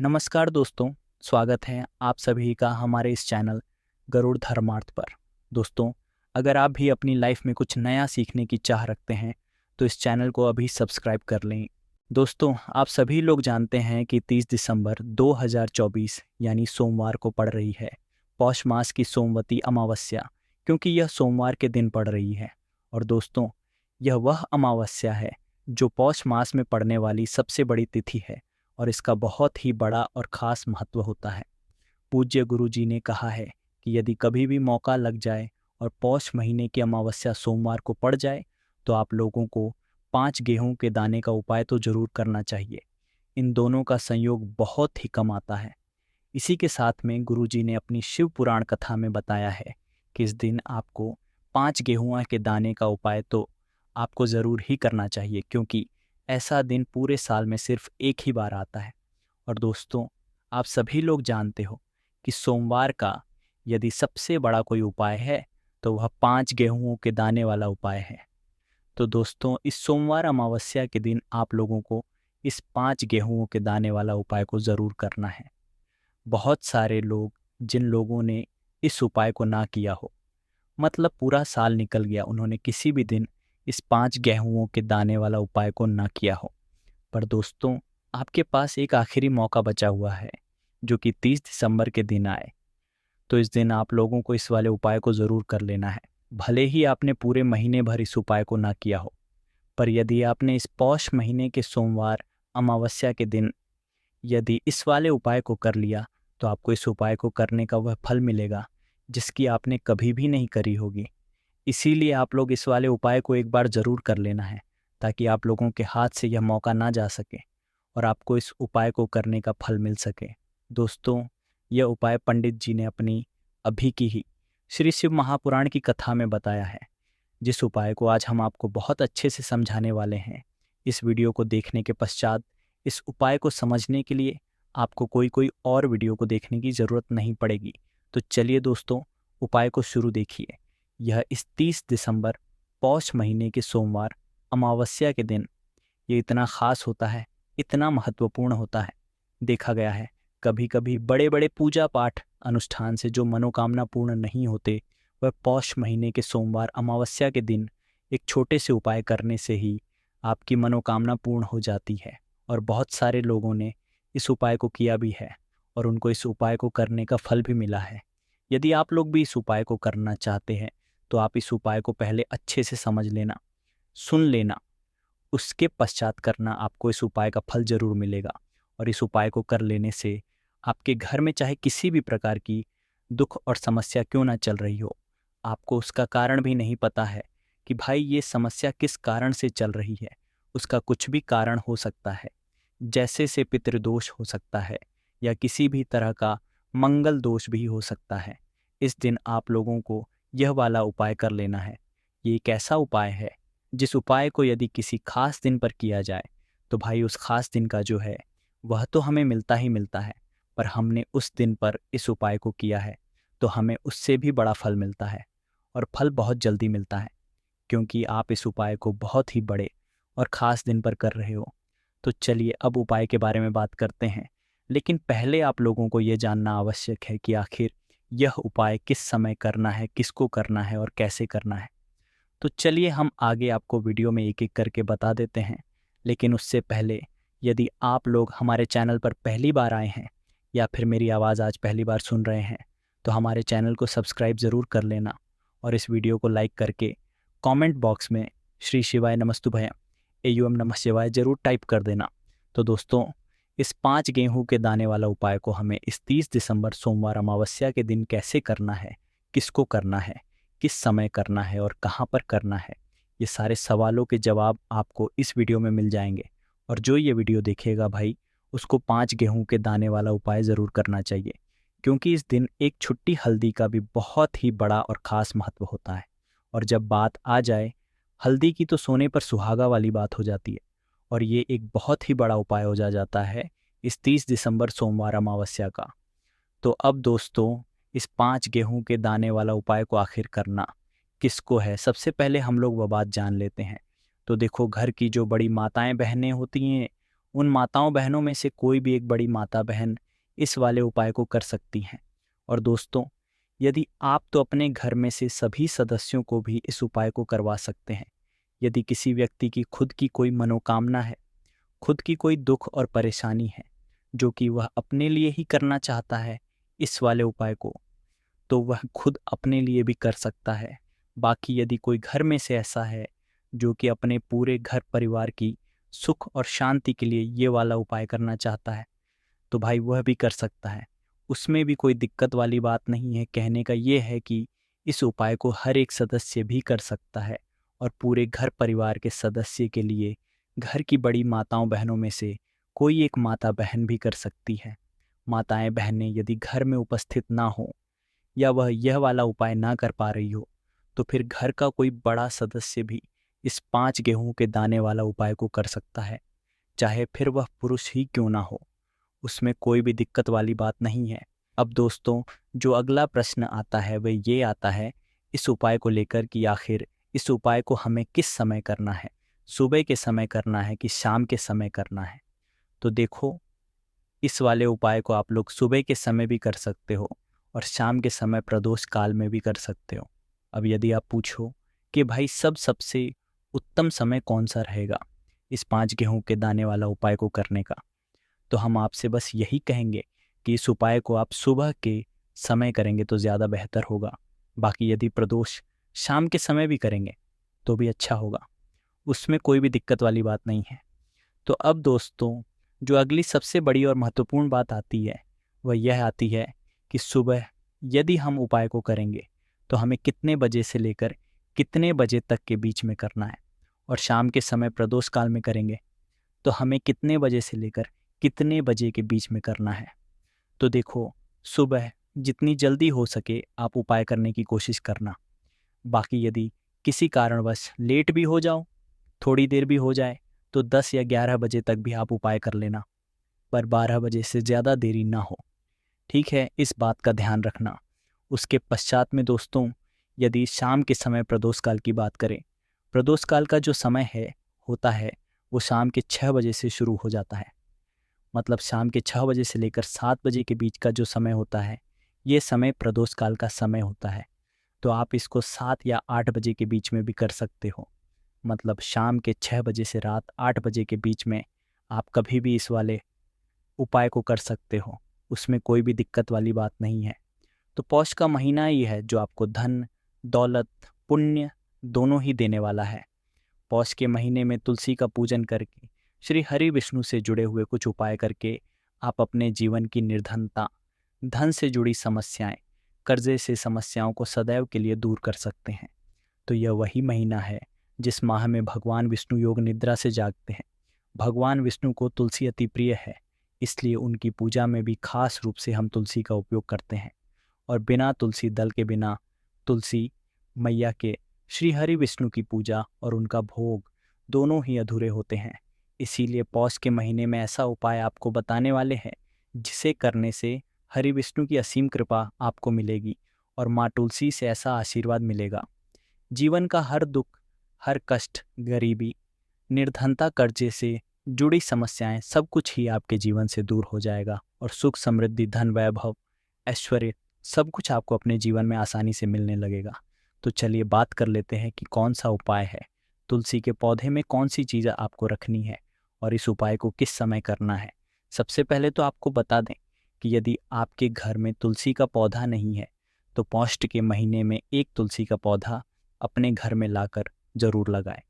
नमस्कार दोस्तों, स्वागत है आप सभी का हमारे इस चैनल गरुड़ धर्मार्थ पर। दोस्तों, अगर आप भी अपनी लाइफ में कुछ नया सीखने की चाह रखते हैं तो इस चैनल को अभी सब्सक्राइब कर लें। दोस्तों, आप सभी लोग जानते हैं कि 30 दिसंबर 2024 यानी सोमवार को पड़ रही है पौष मास की सोमवती अमावस्या, क्योंकि यह सोमवार के दिन पड़ रही है। और दोस्तों, यह वह अमावस्या है जो पौष मास में पड़ने वाली सबसे बड़ी तिथि है और इसका बहुत ही बड़ा और ख़ास महत्व होता है। पूज्य गुरु जी ने कहा है कि यदि कभी भी मौका लग जाए और पौष महीने की अमावस्या सोमवार को पड़ जाए तो आप लोगों को 5 गेहूं के दाने का उपाय तो जरूर करना चाहिए। इन दोनों का संयोग बहुत ही कम आता है। इसी के साथ में गुरु जी ने अपनी शिव पुराण कथा में बताया है कि इस दिन आपको 5 गेहुआ के दाने का उपाय तो आपको ज़रूर ही करना चाहिए, क्योंकि ऐसा दिन पूरे साल में सिर्फ एक ही बार आता है। और दोस्तों, आप सभी लोग जानते हो कि सोमवार का यदि सबसे बड़ा कोई उपाय है तो वह 5 गेहूं के दाने वाला उपाय है। तो दोस्तों, इस सोमवार अमावस्या के दिन आप लोगों को इस 5 गेहूं के दाने वाला उपाय को ज़रूर करना है। बहुत सारे लोग, जिन लोगों ने इस उपाय को ना किया हो, मतलब पूरा साल निकल गया, उन्होंने किसी भी दिन इस 5 गेहूं के दाने वाला उपाय को ना किया हो, पर दोस्तों, आपके पास एक आखिरी मौका बचा हुआ है जो कि 30 दिसंबर के दिन आए। तो इस दिन आप लोगों को इस वाले उपाय को ज़रूर कर लेना है। भले ही आपने पूरे महीने भर इस उपाय को ना किया हो, पर यदि आपने इस पौष महीने के सोमवार अमावस्या के दिन यदि इस वाले उपाय को कर लिया तो आपको इस उपाय को करने का वह फल मिलेगा जिसकी आपने कभी भी नहीं करी होगी। इसीलिए आप लोग इस वाले उपाय को एक बार ज़रूर कर लेना है, ताकि आप लोगों के हाथ से यह मौका ना जा सके और आपको इस उपाय को करने का फल मिल सके। दोस्तों, यह उपाय पंडित जी ने अपनी अभी की ही श्री शिव महापुराण की कथा में बताया है, जिस उपाय को आज हम आपको बहुत अच्छे से समझाने वाले हैं। इस वीडियो को देखने के पश्चात इस उपाय को समझने के लिए आपको कोई कोई और वीडियो को देखने की ज़रूरत नहीं पड़ेगी। तो चलिए दोस्तों, उपाय को शुरू देखिए। यह इस 30 दिसंबर पौष महीने के सोमवार अमावस्या के दिन ये इतना ख़ास होता है, इतना महत्वपूर्ण होता है। देखा गया है कभी कभी बड़े बड़े पूजा पाठ अनुष्ठान से जो मनोकामना पूर्ण नहीं होते, वह पौष महीने के सोमवार अमावस्या के दिन एक छोटे से उपाय करने से ही आपकी मनोकामना पूर्ण हो जाती है। और बहुत सारे लोगों ने इस उपाय को किया भी है और उनको इस उपाय को करने का फल भी मिला है। यदि आप लोग भी इस उपाय को करना चाहते हैं तो आप इस उपाय को पहले अच्छे से समझ लेना, सुन लेना, उसके पश्चात करना। आपको इस उपाय का फल जरूर मिलेगा। और इस उपाय को कर लेने से आपके घर में चाहे किसी भी प्रकार की दुख और समस्या क्यों ना चल रही हो, आपको उसका कारण भी नहीं पता है कि भाई ये समस्या किस कारण से चल रही है, उसका कुछ भी कारण हो सकता है। जैसे से पितृदोष हो सकता है या किसी भी तरह का मंगल दोष भी हो सकता है। इस दिन आप लोगों को यह वाला उपाय कर लेना है। ये एक ऐसा उपाय है जिस उपाय को यदि किसी खास दिन पर किया जाए तो भाई उस खास दिन का जो है वह तो हमें मिलता ही मिलता है, पर हमने उस दिन पर इस उपाय को किया है तो हमें उससे भी बड़ा फल मिलता है। और फल बहुत जल्दी मिलता है, क्योंकि आप इस उपाय को बहुत ही बड़े और ख़ास दिन पर कर रहे हो। तो चलिए अब उपाय के बारे में बात करते हैं, लेकिन पहले आप लोगों को ये जानना आवश्यक है कि आखिर यह उपाय किस समय करना है, किसको करना है और कैसे करना है। तो चलिए हम आगे आपको वीडियो में एक एक करके बता देते हैं। लेकिन उससे पहले, यदि आप लोग हमारे चैनल पर पहली बार आए हैं या फिर मेरी आवाज़ आज पहली बार सुन रहे हैं, तो हमारे चैनल को सब्सक्राइब ज़रूर कर लेना और इस वीडियो को लाइक करके कमेंट बॉक्स में श्री शिवाय नमस्तुभयम एयूएम नमः शिवाय जरूर टाइप कर देना। तो दोस्तों, इस 5 गेहूं के दाने वाला उपाय को हमें इस 30 दिसंबर सोमवार अमावस्या के दिन कैसे करना है, किसको करना है, किस समय करना है और कहाँ पर करना है, ये सारे सवालों के जवाब आपको इस वीडियो में मिल जाएंगे। और जो ये वीडियो देखेगा भाई, उसको 5 गेहूं के दाने वाला उपाय ज़रूर करना चाहिए, क्योंकि इस दिन एक छुट्टी हल्दी का भी बहुत ही बड़ा और ख़ास महत्व होता है। और जब बात आ जाए हल्दी की, तो सोने पर सुहागा वाली बात हो जाती है और ये एक बहुत ही बड़ा उपाय हो जाता है इस 30 दिसंबर सोमवार अमावस्या का। तो अब दोस्तों, इस 5 गेहूं के दाने वाला उपाय को आखिर करना किसको है, सबसे पहले हम लोग वह बात जान लेते हैं। तो देखो, घर की जो बड़ी माताएं बहनें होती हैं उन माताओं बहनों में से कोई भी एक बड़ी माता बहन इस वाले उपाय को कर सकती हैं। और दोस्तों, यदि आप तो अपने घर में से सभी सदस्यों को भी इस उपाय को करवा सकते हैं। यदि किसी व्यक्ति की खुद की कोई मनोकामना है, खुद की कोई दुख और परेशानी है, जो कि वह अपने लिए ही करना चाहता है इस वाले उपाय को, तो वह खुद अपने लिए भी कर सकता है। बाकी यदि कोई घर में से ऐसा है जो कि अपने पूरे घर परिवार की सुख और शांति के लिए ये वाला उपाय करना चाहता है, तो भाई वह भी कर सकता है। उसमें भी कोई दिक्कत वाली बात नहीं है। कहने का ये है कि इस उपाय को हर एक सदस्य भी कर सकता है और पूरे घर परिवार के सदस्य के लिए घर की बड़ी माताओं बहनों में से कोई एक माता बहन भी कर सकती है। माताएं बहनें यदि घर में उपस्थित ना हो या वह यह वाला उपाय ना कर पा रही हो, तो फिर घर का कोई बड़ा सदस्य भी इस 5 गेहूं के दाने वाला उपाय को कर सकता है, चाहे फिर वह पुरुष ही क्यों ना हो। उसमें कोई भी दिक्कत वाली बात नहीं है। अब दोस्तों, जो अगला प्रश्न आता है वह ये आता है इस उपाय को लेकर कि आखिर इस उपाय को हमें किस समय करना है, सुबह के समय करना है कि शाम के समय करना है। तो देखो, इस वाले उपाय को आप लोग सुबह के समय भी कर सकते हो और शाम के समय प्रदोष काल में भी कर सकते हो। अब यदि आप पूछो कि भाई सबसे उत्तम समय कौन सा रहेगा इस 5 गेहूं के दाने वाला उपाय को करने का, तो हम आपसे बस यही कहेंगे कि इस उपाय को आप सुबह के समय करेंगे तो ज़्यादा बेहतर होगा। बाकी यदि प्रदोष शाम के समय भी करेंगे तो भी अच्छा होगा, उसमें कोई भी दिक्कत वाली बात नहीं है। तो अब दोस्तों, जो अगली सबसे बड़ी और महत्वपूर्ण बात आती है वह यह आती है कि सुबह यदि हम उपाय को करेंगे तो हमें कितने बजे से लेकर कितने बजे तक के बीच में करना है, और शाम के समय प्रदोष काल में करेंगे तो हमें कितने बजे से लेकर कितने बजे के बीच में करना है। तो देखो, सुबह जितनी जल्दी हो सके आप उपाय करने की कोशिश करना। बाकी यदि किसी कारणवश लेट भी हो जाओ, थोड़ी देर भी हो जाए, तो 10 या 11 बजे तक भी आप उपाय कर लेना, पर 12 बजे से ज़्यादा देरी ना हो। ठीक है, इस बात का ध्यान रखना। उसके पश्चात में दोस्तों, यदि शाम के समय प्रदोष काल की बात करें, प्रदोष काल का जो समय होता है वो शाम के 6 बजे से शुरू हो जाता है। मतलब शाम के 6 बजे से लेकर 7 बजे के बीच का जो समय होता है, ये समय प्रदोष काल का समय होता है। तो आप इसको 7 या 8 बजे के बीच में भी कर सकते हो। मतलब शाम के 6 बजे से रात 8 बजे के बीच में आप कभी भी इस वाले उपाय को कर सकते हो, उसमें कोई भी दिक्कत वाली बात नहीं है। तो पौष का महीना ही है जो आपको धन, दौलत, पुण्य दोनों ही देने वाला है। पौष के महीने में तुलसी का पूजन करके, श्री हरि विष्णु से जुड़े हुए कुछ उपाय करके आप अपने जीवन की निर्धनता, धन से जुड़ी समस्याएं, कर्जे से समस्याओं को सदैव के लिए दूर कर सकते हैं। तो यह वही महीना है जिस माह में भगवान विष्णु योग निद्रा से जागते हैं। भगवान विष्णु को तुलसी अति प्रिय है, इसलिए उनकी पूजा में भी खास रूप से हम तुलसी का उपयोग करते हैं। और बिना तुलसी दल के बिना तुलसी मैया के श्री हरि विष्णु की पूजा और उनका भोग दोनों ही अधूरे होते हैं। इसीलिए पौष के महीने में ऐसा उपाय आपको बताने वाले हैं जिसे करने से हरि विष्णु की असीम कृपा आपको मिलेगी और माँ तुलसी से ऐसा आशीर्वाद मिलेगा। जीवन का हर दुख, हर कष्ट, गरीबी, निर्धनता, कर्जे से जुड़ी समस्याएं सब कुछ ही आपके जीवन से दूर हो जाएगा और सुख, समृद्धि, धन, वैभव, ऐश्वर्य सब कुछ आपको अपने जीवन में आसानी से मिलने लगेगा। तो चलिए बात कर लेते हैं कि कौन सा उपाय है, तुलसी के पौधे में कौन सी चीज़ें आपको रखनी है और इस उपाय को किस समय करना है। सबसे पहले तो आपको बता दें कि यदि आपके घर में तुलसी का पौधा नहीं है तो पौष के महीने में एक तुलसी का पौधा अपने घर में लाकर जरूर लगाएं।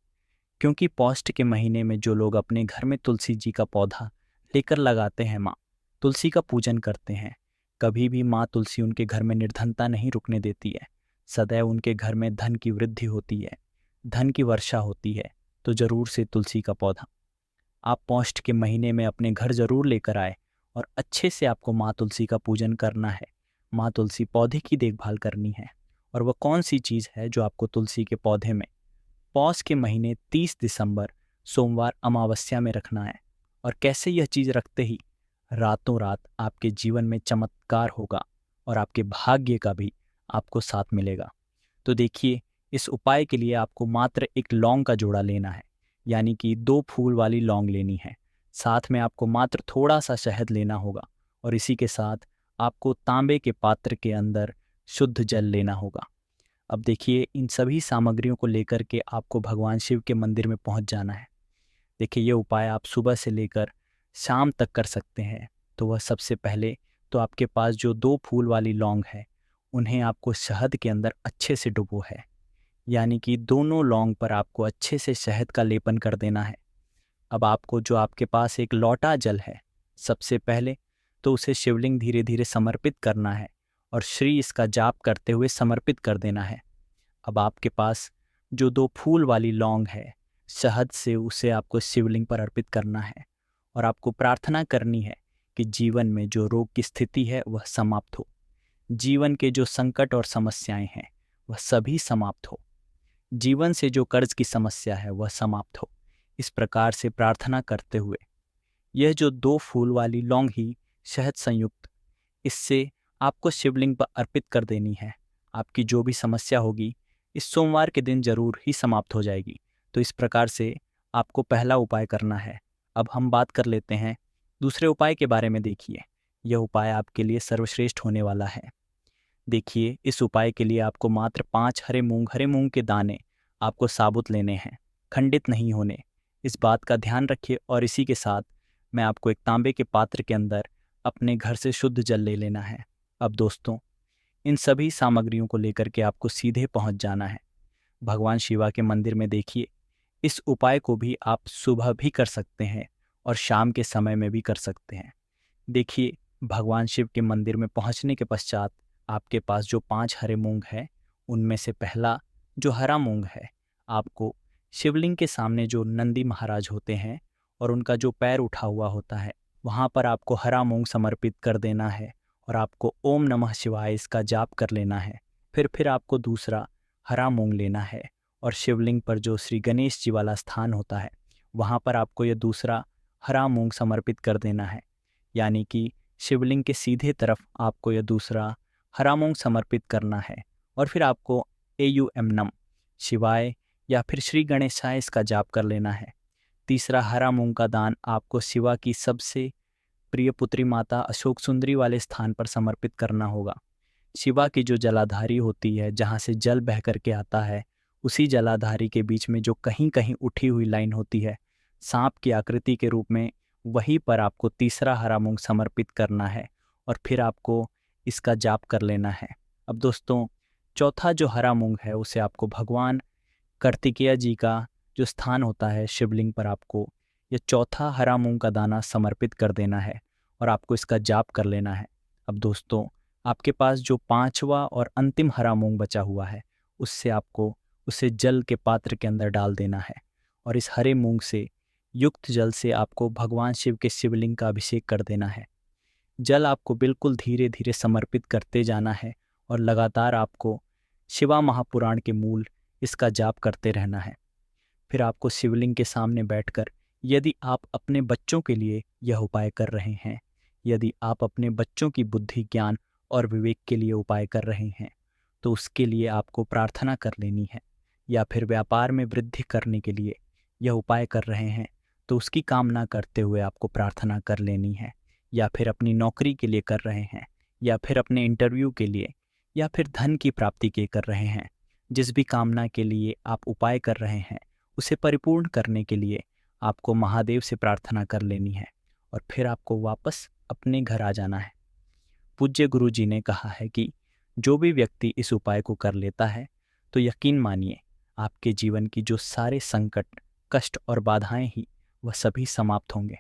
क्योंकि पौष के महीने में जो लोग अपने घर में तुलसी जी का पौधा लेकर लगाते हैं, माँ तुलसी का पूजन करते हैं, कभी भी माँ तुलसी उनके घर में निर्धनता नहीं रुकने देती है। सदैव उनके घर में धन की वृद्धि होती है, धन की वर्षा होती है। तो जरूर से तुलसी का पौधा आप पौष के महीने में अपने घर जरूर लेकर आए और अच्छे से आपको माँ तुलसी का पूजन करना है। माँ तुलसी पौधे की देखभाल करनी है। और वह कौन सी चीज़ है जो आपको तुलसी के पौधे में पौष के महीने 30 दिसंबर सोमवार अमावस्या में रखना है। और कैसे यह चीज़ रखते ही रातों रात आपके जीवन में चमत्कार होगा और आपके भाग्य का भी आपको साथ मिलेगा। तो देखिए, इस उपाय के लिए आपको मात्र एक लौंग का जोड़ा लेना है, यानी कि 2 फूल वाली लौंग लेनी है। साथ में आपको मात्र थोड़ा सा शहद लेना होगा और इसी के साथ आपको तांबे के पात्र के अंदर शुद्ध जल लेना होगा। अब देखिए, इन सभी सामग्रियों को लेकर के आपको भगवान शिव के मंदिर में पहुंच जाना है। देखिए, ये उपाय आप सुबह से लेकर शाम तक कर सकते हैं। तो वह सबसे पहले तो आपके पास जो 2 फूल वाली लौंग है, उन्हें आपको शहद के अंदर अच्छे से डुबो है, यानी कि दोनों लौंग पर आपको अच्छे से शहद का लेपन कर देना है। अब आपको जो आपके पास एक लौटा जल है, सबसे पहले तो उसे शिवलिंग धीरे धीरे समर्पित करना है और श्री इसका जाप करते हुए समर्पित कर देना है। अब आपके पास जो 2 फूल वाली लौंग है, शहद से उसे आपको शिवलिंग पर अर्पित करना है और आपको प्रार्थना करनी है कि जीवन में जो रोग की स्थिति है वह समाप्त हो, जीवन के जो संकट और समस्याएं हैं वह सभी समाप्त हो, जीवन से जो कर्ज की समस्या है वह समाप्त हो। इस प्रकार से प्रार्थना करते हुए यह जो 2 फूल वाली लौंग ही शहद संयुक्त, इससे आपको शिवलिंग पर अर्पित कर देनी है। आपकी जो भी समस्या होगी इस सोमवार के दिन जरूर ही समाप्त हो जाएगी। तो इस प्रकार से आपको पहला उपाय करना है। अब हम बात कर लेते हैं दूसरे उपाय के बारे में। देखिए, यह उपाय आपके लिए सर्वश्रेष्ठ होने वाला है। देखिए, इस उपाय के लिए आपको मात्र 5 हरे मूंग के दाने आपको साबुत लेने हैं, खंडित नहीं होने। इस बात का ध्यान रखिए। और इसी के साथ मैं आपको एक तांबे के पात्र के अंदर अपने घर से शुद्ध जल ले लेना है। अब दोस्तों, इन सभी सामग्रियों को लेकर के आपको सीधे पहुंच जाना है भगवान शिवा के मंदिर में। देखिए, इस उपाय को भी आप सुबह भी कर सकते हैं और शाम के समय में भी कर सकते हैं। देखिए, भगवान शिव के मंदिर में पहुंचने के पश्चात आपके पास जो 5 हरे मूंग है, उनमें से पहला जो हरा मूंग है, आपको शिवलिंग के सामने जो नंदी महाराज होते हैं और उनका जो पैर उठा हुआ होता है, वहाँ पर आपको हरा मूंग समर्पित कर देना है और आपको ओम नमः शिवाय इसका जाप कर लेना है। फिर आपको दूसरा हरा मूंग लेना है और शिवलिंग पर जो श्री गणेश जी वाला स्थान होता है, वहाँ पर आपको यह दूसरा हरा मूंग समर्पित कर देना है। यानी कि शिवलिंग के सीधे तरफ आपको यह दूसरा हरा मूंग समर्पित करना है और फिर आपको AUM नम शिवाय या फिर श्री गणेशाय इसका जाप कर लेना है। तीसरा हरा मूंग का दान आपको शिवा की सबसे प्रिय पुत्री माता अशोक सुंदरी वाले स्थान पर समर्पित करना होगा। शिवा की जो जलाधारी होती है, जहाँ से जल बह करके आता है, उसी जलाधारी के बीच में जो कहीं कहीं उठी हुई लाइन होती है सांप की आकृति के रूप में, वहीं पर आपको तीसरा हरा मूंग समर्पित करना है और फिर आपको इसका जाप कर लेना है। अब दोस्तों, चौथा जो हरा मूंग है उसे आपको भगवान कार्तिकेय जी का जो स्थान होता है शिवलिंग पर, आपको यह चौथा हरा मूंग का दाना समर्पित कर देना है और आपको इसका जाप कर लेना है। अब दोस्तों, आपके पास जो 5वां और अंतिम हरा मूंग बचा हुआ है, उससे आपको उसे जल के पात्र के अंदर डाल देना है और इस हरे मूंग से युक्त जल से आपको भगवान शिव के शिवलिंग का अभिषेक कर देना है। जल आपको बिल्कुल धीरे धीरे समर्पित करते जाना है और लगातार आपको शिवा महापुराण के मूल इसका जाप करते रहना है। फिर आपको शिवलिंग के सामने बैठकर, यदि आप अपने बच्चों के लिए यह उपाय कर रहे हैं, यदि आप अपने बच्चों की बुद्धि, ज्ञान और विवेक के लिए उपाय कर रहे हैं, तो उसके लिए आपको प्रार्थना कर लेनी है। या फिर व्यापार में वृद्धि करने के लिए यह उपाय कर रहे हैं, तो उसकी कामना करते हुए आपको प्रार्थना कर लेनी है। या फिर अपनी नौकरी के लिए कर रहे हैं, या फिर अपने इंटरव्यू के लिए, या फिर धन की प्राप्ति के कर रहे हैं, जिस भी कामना के लिए आप उपाय कर रहे हैं, उसे परिपूर्ण करने के लिए आपको महादेव से प्रार्थना कर लेनी है और फिर आपको वापस अपने घर आ जाना है। पूज्य गुरु जी ने कहा है कि जो भी व्यक्ति इस उपाय को कर लेता है, तो यकीन मानिए आपके जीवन की जो सारे संकट, कष्ट और बाधाएं ही, वह सभी समाप्त होंगे।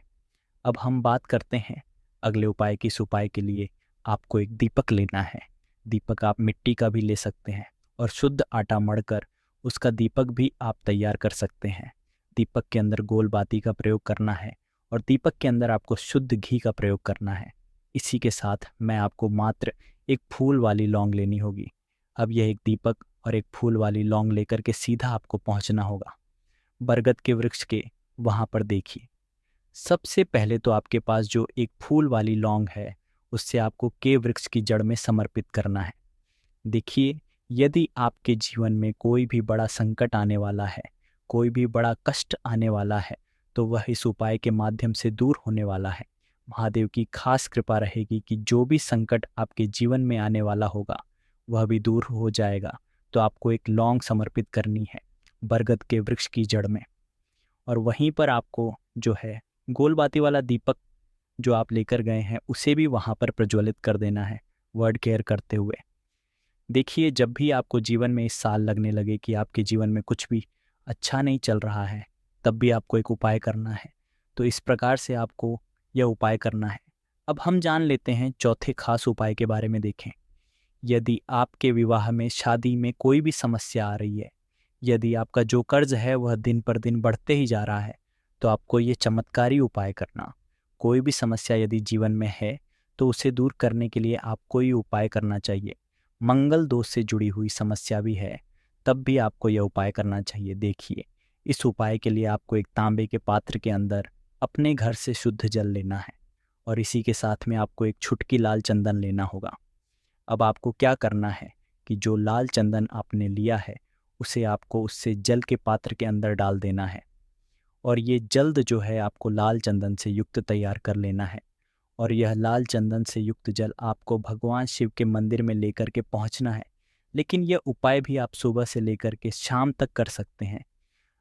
अब हम बात करते हैं अगले उपाय की। इस उपाय के लिए आपको एक दीपक लेना है। दीपक आप मिट्टी का भी ले सकते हैं और शुद्ध आटा मढ़कर उसका दीपक भी आप तैयार कर सकते हैं। दीपक के अंदर गोल बाती का प्रयोग करना है और दीपक के अंदर आपको शुद्ध घी का प्रयोग करना है। इसी के साथ मैं आपको मात्र एक फूल वाली लौंग लेनी होगी। अब यह एक दीपक और एक फूल वाली लौंग लेकर के सीधा आपको पहुंचना होगा बरगद के वृक्ष के वहाँ पर। देखिए, सबसे पहले तो आपके पास जो एक फूल वाली लौंग है, उससे आपको के वृक्ष की जड़ में समर्पित करना है। देखिए, यदि आपके जीवन में कोई भी बड़ा संकट आने वाला है, कोई भी बड़ा कष्ट आने वाला है, तो वह इस उपाय के माध्यम से दूर होने वाला है। महादेव की खास कृपा रहेगी कि जो भी संकट आपके जीवन में आने वाला होगा वह भी दूर हो जाएगा। तो आपको एक लौंग समर्पित करनी है बरगद के वृक्ष की जड़ में, और वहीं पर आपको जो है गोल बाती वाला दीपक जो आप लेकर गए हैं उसे भी वहाँ पर प्रज्वलित कर देना है वर्ड केयर करते हुए। देखिए, जब भी आपको जीवन में इस साल लगने लगे कि आपके जीवन में कुछ भी अच्छा नहीं चल रहा है, तब भी आपको एक उपाय करना है। तो इस प्रकार से आपको यह उपाय करना है। अब हम जान लेते हैं चौथे खास उपाय के बारे में। देखें, यदि आपके विवाह में, शादी में कोई भी समस्या आ रही है, यदि आपका जो कर्ज है वह दिन पर दिन बढ़ते ही जा रहा है, तो आपको ये चमत्कारी उपाय करना। कोई भी समस्या यदि जीवन में है तो उसे दूर करने के लिए आपको ये उपाय करना चाहिए। मंगल दोष से जुड़ी हुई समस्या भी है तब भी आपको यह उपाय करना चाहिए। देखिए, इस उपाय के लिए आपको एक तांबे के पात्र के अंदर अपने घर से शुद्ध जल लेना है, और इसी के साथ में आपको एक छुटकी लाल चंदन लेना होगा। अब आपको क्या करना है कि जो लाल चंदन आपने लिया है उसे आपको उससे जल के पात्र के अंदर डाल देना है, और ये जल्द जो है आपको लाल चंदन से युक्त तैयार कर लेना है। और यह लाल चंदन से युक्त जल आपको भगवान शिव के मंदिर में लेकर के पहुंचना है। लेकिन यह उपाय भी आप सुबह से लेकर के शाम तक कर सकते हैं।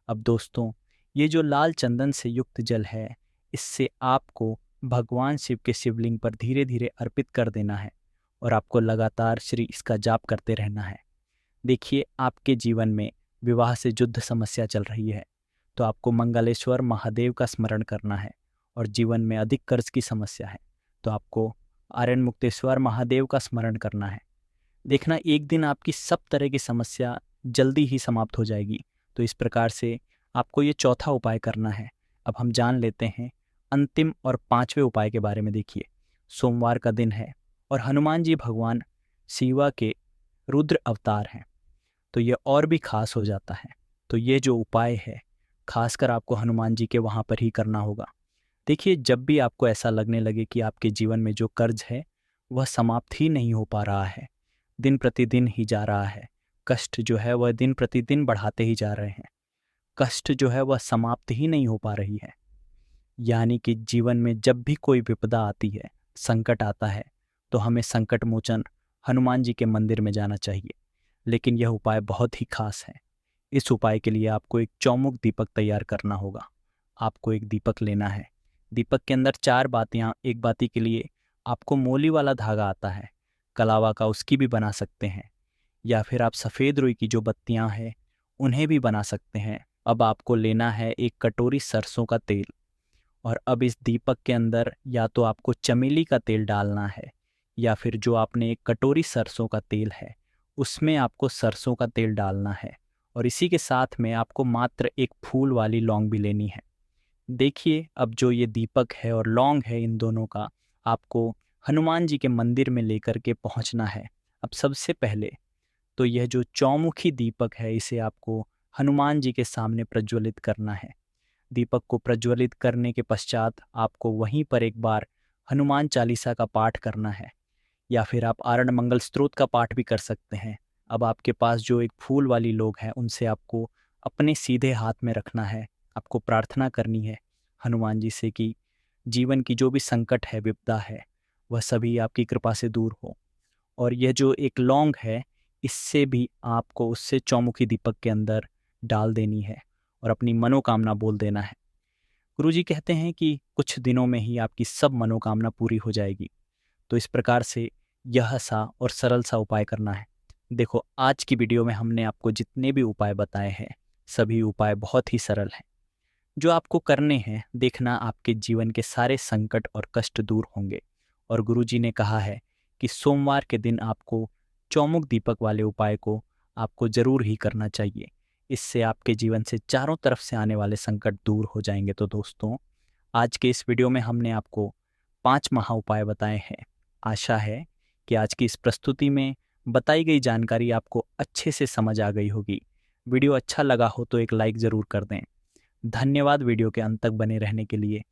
अब दोस्तों, ये जो लाल चंदन से युक्त जल है, इससे आपको भगवान शिव के शिवलिंग पर धीरे धीरे अर्पित कर देना है, और आपको लगातार श्री इसका जाप करते रहना है। देखिए, आपके जीवन में विवाह से युद्ध समस्या चल रही है, तो आपको मंगलेश्वर महादेव का स्मरण करना है। और जीवन में अधिक कर्ज की समस्या है तो आपको आर्यन मुक्तेश्वर महादेव का स्मरण करना है। देखना, एक दिन आपकी सब तरह की समस्या जल्दी ही समाप्त हो जाएगी। तो इस प्रकार से आपको ये चौथा उपाय करना है। अब हम जान लेते हैं अंतिम और पांचवें उपाय के बारे में। देखिए, सोमवार का दिन है और हनुमान जी भगवान शिवा के रुद्र अवतार हैं, तो ये और भी खास हो जाता है। तो ये जो उपाय है खासकर आपको हनुमान जी के वहाँ पर ही करना होगा। देखिए, जब भी आपको ऐसा लगने लगे कि आपके जीवन में जो कर्ज है वह समाप्त ही नहीं हो पा रहा है, दिन प्रतिदिन ही जा रहा है, कष्ट जो है वह दिन प्रतिदिन बढ़ाते ही जा रहे हैं, कष्ट जो है वह समाप्त ही नहीं हो पा रही है, यानी कि जीवन में जब भी कोई विपदा आती है, संकट आता है, तो हमें संकट मोचन हनुमान जी के मंदिर में जाना चाहिए। लेकिन यह उपाय बहुत ही खास है। इस उपाय के लिए आपको एक चौमुख दीपक तैयार करना होगा। आपको एक दीपक लेना है, दीपक के अंदर 4 बातियां, एक बाती के लिए आपको मोली वाला धागा आता है, कलावा का, उसकी भी बना सकते हैं, या फिर आप सफ़ेद रुई की जो बत्तियां हैं उन्हें भी बना सकते हैं। अब आपको लेना है एक कटोरी सरसों का तेल, और अब इस दीपक के अंदर या तो आपको चमेली का तेल डालना है, या फिर जो आपने एक कटोरी सरसों का तेल है उसमें आपको सरसों का तेल डालना है, और इसी के साथ में आपको मात्र एक फूल वाली लौंग भी लेनी है। देखिए, अब जो ये दीपक है और लौंग है, इन दोनों का आपको हनुमान जी के मंदिर में लेकर के पहुंचना है। अब सबसे पहले तो यह जो चौमुखी दीपक है इसे आपको हनुमान जी के सामने प्रज्वलित करना है। दीपक को प्रज्वलित करने के पश्चात आपको वहीं पर एक बार हनुमान चालीसा का पाठ करना है, या फिर आप आरण मंगल स्तोत्र का पाठ भी कर सकते हैं। अब आपके पास जो एक फूल वाली लोग हैं उनसे आपको अपने सीधे हाथ में रखना है। आपको प्रार्थना करनी है हनुमान जी से कि जीवन की जो भी संकट है, विपदा है, वह सभी आपकी कृपा से दूर हो। और यह जो एक लौंग है इससे भी आपको उससे चौमुखी दीपक के अंदर डाल देनी है और अपनी मनोकामना बोल देना है। गुरुजी कहते हैं कि कुछ दिनों में ही आपकी सब मनोकामना पूरी हो जाएगी। तो इस प्रकार से यह सा और सरल सा उपाय करना है। देखो, आज की वीडियो में हमने आपको जितने भी उपाय बताए हैं सभी उपाय बहुत ही सरल हैं। जो आपको करने हैं, देखना आपके जीवन के सारे संकट और कष्ट दूर होंगे। और गुरुजी ने कहा है कि सोमवार के दिन आपको चौमुख दीपक वाले उपाय को आपको ज़रूर ही करना चाहिए। इससे आपके जीवन से चारों तरफ से आने वाले संकट दूर हो जाएंगे। तो दोस्तों, आज के इस वीडियो में हमने आपको 5 महा उपाय बताए हैं। आशा है कि आज की इस प्रस्तुति में बताई गई जानकारी आपको अच्छे से समझ आ गई होगी। वीडियो अच्छा लगा हो तो एक लाइक ज़रूर कर दें। धन्यवाद वीडियो के अंत तक बने रहने के लिए।